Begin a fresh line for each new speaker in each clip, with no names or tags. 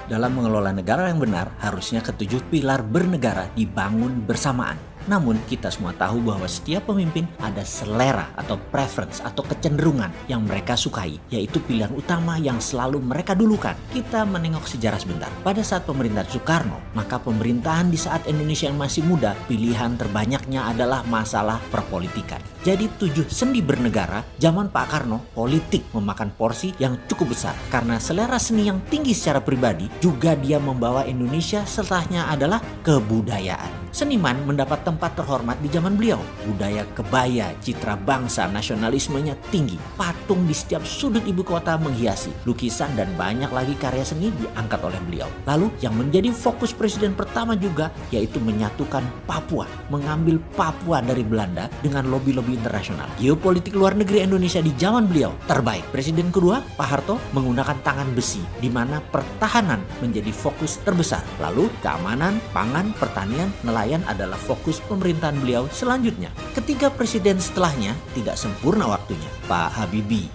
Dalam mengelola negara yang benar, harusnya ketujuh pilar bernegara dibangun bersamaan. Namun kita semua tahu bahwa setiap pemimpin ada selera atau preference atau kecenderungan yang mereka sukai, yaitu pilihan utama yang selalu mereka dulukan. Kita menengok sejarah sebentar. Pada saat pemerintahan Soekarno, maka pemerintahan di saat Indonesia yang masih muda, pilihan terbanyaknya adalah masalah perpolitikan. Jadi 7 sendi bernegara, zaman Pak Karno, politik memakan porsi yang cukup besar. Karena selera seni yang tinggi secara pribadi, juga dia membawa Indonesia setelahnya adalah kebudayaan. Seniman mendapat tempat terhormat di zaman beliau. Budaya kebaya, citra bangsa, nasionalismenya tinggi. Patung di setiap sudut ibu kota menghiasi. Lukisan dan banyak lagi karya seni diangkat oleh beliau. Lalu yang menjadi fokus presiden pertama juga yaitu menyatukan Papua. Mengambil Papua dari Belanda dengan lobby-lobby internasional. Geopolitik luar negeri Indonesia di zaman beliau terbaik. Presiden kedua, Pak Harto, menggunakan tangan besi di mana pertahanan menjadi fokus terbesar. Lalu keamanan, pangan, pertanian, nelayan adalah fokus pemerintahan beliau selanjutnya. Ketiga presiden setelahnya tidak sempurna waktunya. Pak Habibie,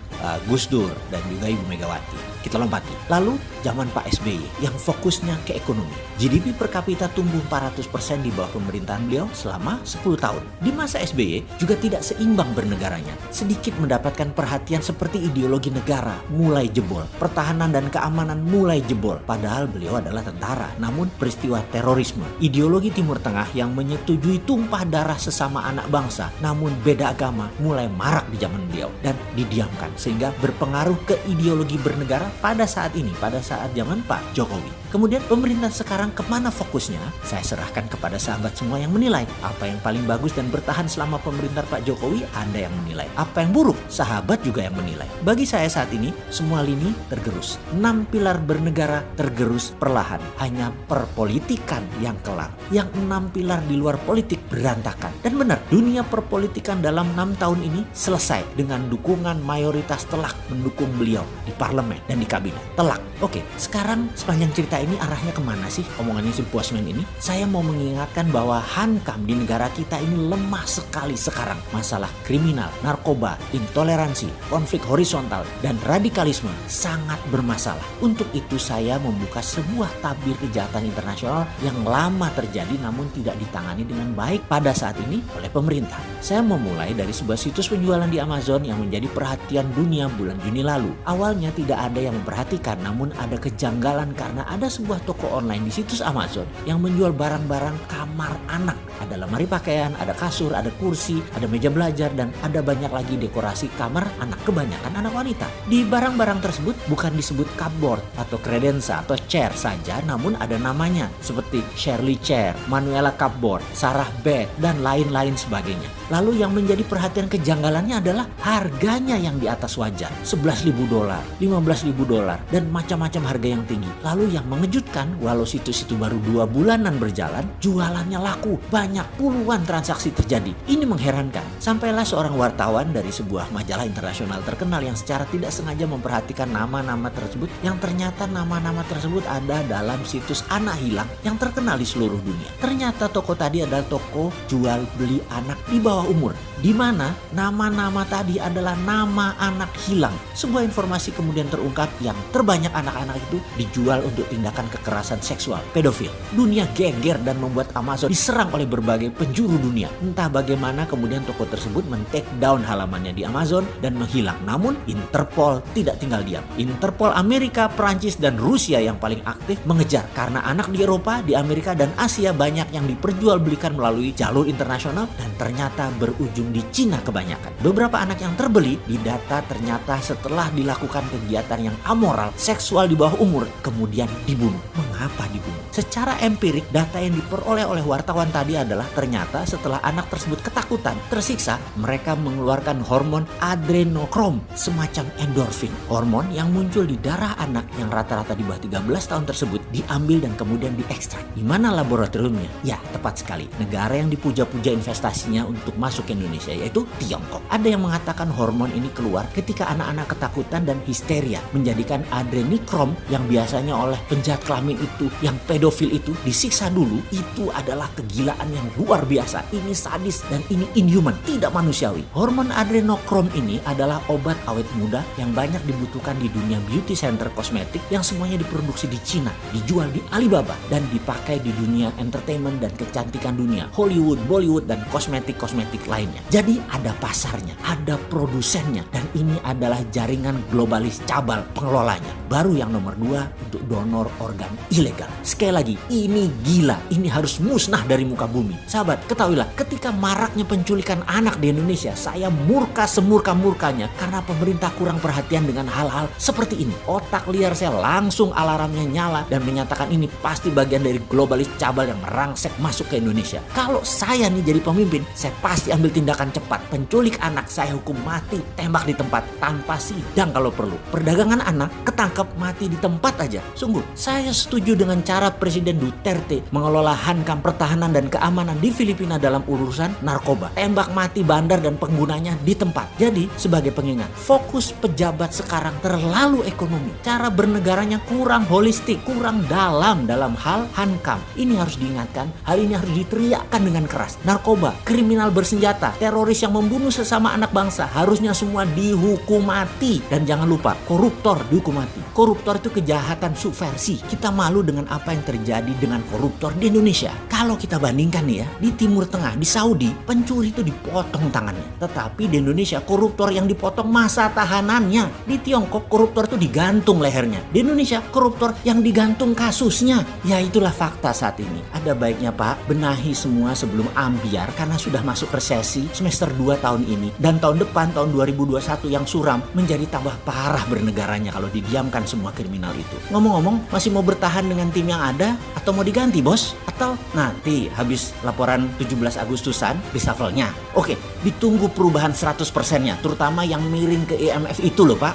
Gus Dur, dan juga Ibu Megawati. Kita lompati. Lalu zaman Pak SBY yang fokusnya ke ekonomi. GDP per kapita tumbuh 400% di bawah pemerintahan beliau selama 10 tahun. Di masa SBY juga tidak seimbang bernegaranya. Sedikit mendapatkan perhatian seperti ideologi negara mulai jebol. Pertahanan dan keamanan mulai jebol. Padahal beliau adalah tentara. Namun peristiwa terorisme, ideologi Timur Tengah yang menyetujui tumpah darah sesama anak bangsa namun beda agama mulai marak di zaman beliau dan didiamkan sehingga berpengaruh ke ideologi bernegara pada saat ini, pada saat zaman Pak Jokowi. Kemudian pemerintah sekarang kemana fokusnya? Saya serahkan kepada sahabat semua yang menilai. Apa yang paling bagus dan bertahan selama pemerintah Pak Jokowi, Anda yang menilai. Apa yang buruk, sahabat juga yang menilai. Bagi saya saat ini, semua lini tergerus. 6 pilar bernegara tergerus perlahan. Hanya perpolitikan yang kelar. Yang 6 pilar di luar politik berantakan. Dan benar, dunia perpolitikan dalam 6 tahun ini selesai dengan dukungan mayoritas telak mendukung beliau di parlemen dan di kabinet. Telak. Oke, sekarang sepanjang cerita ini arahnya kemana sih omongannya si Bosman ini? Saya mau mengingatkan bahwa hankam di negara kita ini lemah sekali sekarang. Masalah kriminal, narkoba, intoleransi, konflik horizontal, dan radikalisme sangat bermasalah. Untuk itu saya membuka sebuah tabir kejahatan internasional yang lama terjadi namun tidak ditangani dengan baik pada saat ini oleh pemerintah. Saya memulai dari sebuah situs penjualan di Amazon yang menjadi perhatian dunia bulan Juni lalu. Awalnya tidak ada yang memperhatikan, namun ada kejanggalan karena ada sebuah toko online di situs Amazon yang menjual barang-barang kamar anak. Ada lemari pakaian, ada kasur, ada kursi, ada meja belajar, dan ada banyak lagi dekorasi kamar anak, kebanyakan anak wanita. Di barang-barang tersebut bukan disebut cupboard atau credenza atau chair saja, namun ada namanya seperti Shirley Chair, Manuela Cupboard, Sarah Bed, dan lain-lain sebagainya. Lalu yang menjadi perhatian kejanggalannya adalah harganya yang di atas wajar. $11.000, $15.000, dan macam-macam harga yang tinggi. Lalu yang mengejutkan, walau situs itu baru 2 bulanan berjalan, jualannya laku. Banyak puluhan transaksi terjadi. Ini mengherankan. Sampailah seorang wartawan dari sebuah majalah internasional terkenal yang secara tidak sengaja memperhatikan nama-nama tersebut, yang ternyata nama-nama tersebut ada dalam situs anak hilang yang terkenal di seluruh dunia. Ternyata toko tadi adalah toko jual beli anak di bawah umur, di mana nama-nama tadi adalah nama anak hilang. Sebuah informasi kemudian terungkap yang terbanyak anak-anak itu dijual untuk tindakan kekerasan seksual, pedofil. Dunia geger dan membuat Amazon diserang oleh berbagai penjuru dunia. Entah bagaimana kemudian toko tersebut men-take down halamannya di Amazon dan menghilang. Namun Interpol tidak tinggal diam. Interpol Amerika, Perancis, dan Rusia yang paling aktif mengejar karena anak di Eropa, di Amerika, dan Asia banyak yang diperjualbelikan melalui jalur internasional dan ternyata berujung di Cina kebanyakan. Beberapa anak yang terbeli didata ternyata setelah dilakukan kegiatan yang amoral, seksual di bawah umur, kemudian dibunuh. Mengapa dibunuh? Secara empirik, data yang diperoleh oleh wartawan tadi adalah ternyata setelah anak tersebut ketakutan, tersiksa, mereka mengeluarkan hormon adrenokrom, semacam endorfin. Hormon yang muncul di darah anak yang rata-rata di bawah 13 tahun tersebut diambil dan kemudian diekstrak. Di mana laboratoriumnya? Ya, tepat sekali. Negara yang dipuja-puja investasinya untuk masuk ke Indonesia, yaitu Tiongkok. Ada yang mengatakan hormon ini keluar ketika anak-anak ketakutan dan histeria, menjadikan adrenikrom yang biasanya oleh penjahat kelamin itu, yang pedofil itu disiksa dulu, itu adalah kegilaan yang luar biasa. Ini sadis dan ini inhuman, tidak manusiawi. Hormon adrenokrom ini adalah obat awet muda yang banyak dibutuhkan di dunia beauty center kosmetik yang semuanya diproduksi di Cina, dijual di Alibaba, dan dipakai di dunia entertainment dan kecantikan dunia, Hollywood, Bollywood, dan kosmetik-kosmetik lainnya. Jadi ada pasarnya, ada produsennya, dan ini adalah jaringan globalis cabal pengelolanya. Baru yang nomor 2 untuk donor organ ilegal. Sekali lagi, ini gila, ini harus musnah dari muka bumi. Sahabat, ketahuilah, ketika maraknya penculikan anak di Indonesia, saya murka semurka-murkanya karena pemerintah kurang perhatian dengan hal-hal seperti ini. Otak liar saya langsung alarmnya nyala dan menyatakan ini pasti bagian dari globalis cabal yang merangsek masuk ke Indonesia. Kalau saya nih jadi pemimpin, saya pasti ambil tindakan cepat. Penculik anak saya hukum mati, tembak di tempat tanpa sidang kalau perlu. Perdagangan anak ketangkap mati di tempat aja. Sungguh, saya setuju dengan cara Presiden Duterte mengelola hankam pertahanan dan keamanan di Filipina dalam urusan narkoba. Tembak mati bandar dan penggunanya di tempat. Jadi, sebagai pengingat, fokus pejabat sekarang terlalu ekonomi. Cara bernegaranya kurang holistik, kurang dalam hal hankam. Ini harus diingatkan, hal ini harus diteriakkan dengan keras. Narkoba, kriminal bersenjata, teroris yang membunuh sesama anak bangsa, harusnya semua dihukum mati. Dan jangan lupa, koruptor dihukum mati. Koruptor itu kejahatan subversi. Kita malu dengan apa yang terjadi dengan koruptor di Indonesia. Kalau kita bandingkan nih ya, di Timur Tengah, di Saudi, pencuri itu dipotong tangannya. Tetapi di Indonesia, koruptor yang dipotong masa tahanannya. Di Tiongkok, koruptor itu digantung lehernya. Di Indonesia, koruptor yang digantung kasusnya. Ya itulah fakta saat ini. Ada baiknya Pak, benahi semua sebelum ambiar karena sudah masuk resesi semester 2 tahun ini. Dan tahun depan, tahun 2021 yang suram, menjadi tambah parah bernegaranya kalau didiamkan semua kriminal itu. Ngomong-ngomong, masih mau bertahan dengan tim yang ada atau mau diganti bos? Atau nanti habis laporan 17 Agustusan reshuffle-nya? Oke, ditunggu perubahan 100%-nya, terutama yang miring ke IMF itu loh Pak.